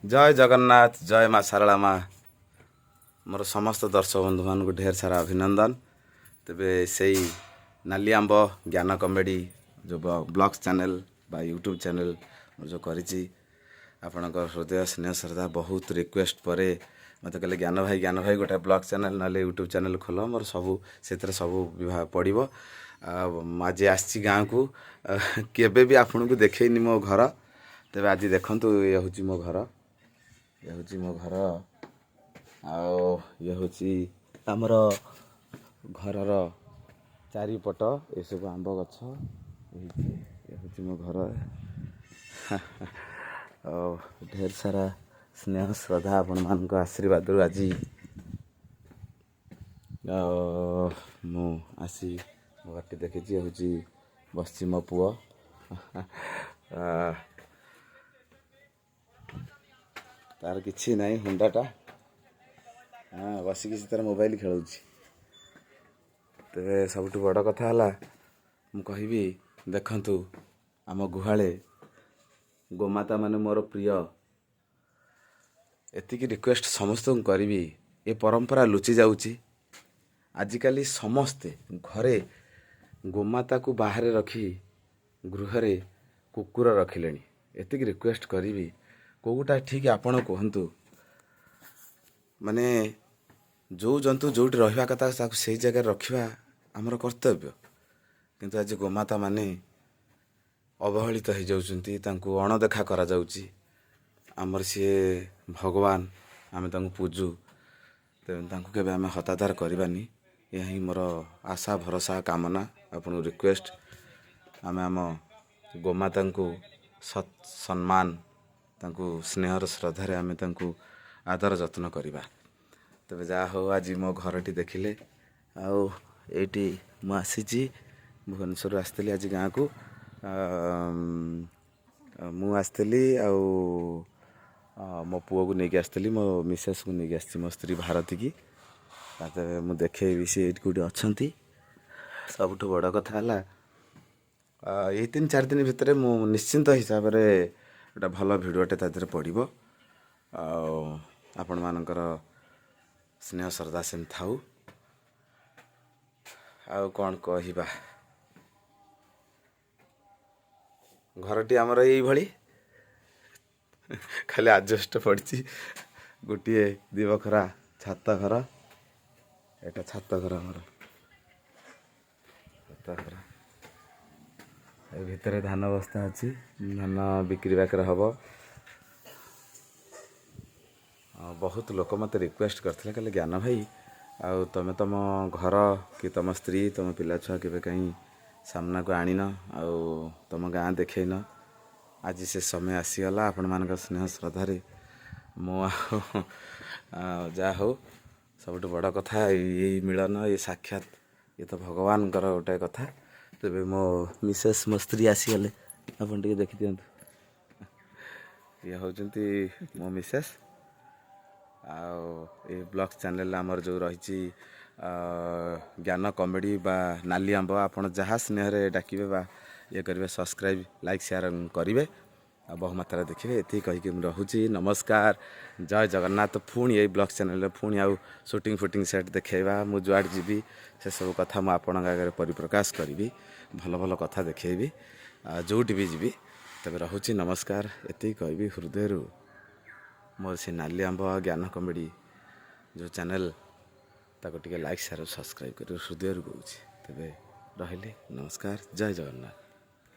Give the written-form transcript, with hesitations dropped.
जय जगन्नाथ जय माँ सारला माँ मोर समस्त दर्शक बंधु मान को ढेर सारा अभिनंदन। तेबे से नाली आंब ज्ञान कमेडी जो ब्लॉग्स चैनल बा यूट्यूब चैनल जो करी आपणक हृदय स्नेह श्रद्धा बहुत रिक्वेस्ट पर मत कहले ज्ञान भाई गोटे ब्लॉग चैनल ना यूट्यूब चैनल खोल मोर सबू से सबू विभाग पड़ो। आज आसी गाँव को केबे भी आपन को देखनी मो घर तेरे आज देखु ये हूँ मो घर ये हूँ मो घर आओ ये हूँ आमर घरर चारिपट ये सब आंब गछ ये हूँ मो घर ढेर सारा स्नेह श्रद्धा आपण मान आशीर्वाद आज मु आसी मो घरटी देखी हूँ बस मो पुओ तार किसी ना हुंडाटा हाँ बसिक तार मोबाइल खेल तेरे सब बड़ कथा है मुझे देखु आम गुहाले गोमाता माने मोर प्रिय एतिकी रिक्वेस्ट समस्त करी ये परंपरा लुचि जाऊँगी आजिकल समस्ते घरे गोमाता को बाहर रखी गृह कुकुर रखिले एतिकी रिक्वेस्ट करी कोटा ठीक आपण कहतु माने जो जंतु जो रहा कथा से जगह रखा आमर कर्तव्य किंतु आज गोमाता माने अवहेलित हो जाउछंती तांको अणदेखा करा जाउची आमर सी भगवान आमे तांको पूजू तेणु तांको केबे आमे हतादार करबानी यही मोर आशा भरोसा कामना आपन रिक्वेस्ट आमे आम गोमाता को सत सम्मान तांको स्नेहर श्रद्धारे आमे तांको आदर जत्न करिबा। तबे जा हो आज मो घरटी देखिले आउ एटी मु आसीची भुवनेश्वर आसतली आज गाँ को मु आसतली आउ मो पुओ को लेके आसतली मो मिसेस को लेके आसती मो स्त्री भारती की तबे मु देखेबी सी एटी कोठी अछंती सबठु बड़ कथा है ये 3-4 दिन भितर मु निश्चिंत हिसाब रे गोटे भल भिडटे तादेह पड़ो आपण मानकर स्नेह श्रद्धा से थाऊ आउ कौन कहवा घरटी आमर यही खाली आजस्ट पड़ी गोटे दिवखरा छात घर एटा छात घर आमर छात घर भितर धान बस्ता अच्छी धान बिक्री बाक्री हम बहुत लोक मत रिक्वेस्ट करते कहले ज्ञान भाई आउ तुम तुम घर कि तुम स्त्री तुम पिला छुआ के कहीं सामना को आनिन आउ तुम गाँ देखन आज से समय आसीगला आपण मान स्नेह श्रद्धारे मो जा हो सब बड़ कथा ये मिलन ये साक्षात ये तो भगवान गोटे कथा तेरे मो मिसेस मो स्त्री आसीगले आपन टे देखी दिंतु ये हूँ मो मिसेस ये ब्लॉग चैनल आमर जो रही ज्ञान कमेडी बा नाली आंब आपड़ जहाँ स्नेह डाकिबे बा ये करेंगे सब्सक्राइब लाइक शेयर करेंगे आ बहुमात्रा देखिए ये कहीकि रोची नमस्कार जय जगन्नाथ पुणी यही ब्लॉग चैनल पुणी आउ शूटिंग फुटिंग सेट देखा मु जुआड़ जी से सब कथा मुझे आगे परिप्रकाश करी भल भल कथा देखी जोटी भी जी तब रोची नमस्कार ये कहि हृदय मोर से नाली आंब ज्ञान कमेडी जो चैनल ताको टिके लाइक शेयर सब्सक्राइब कर हृदय कहूँ तेरे रही नमस्कार जय जगन्नाथ।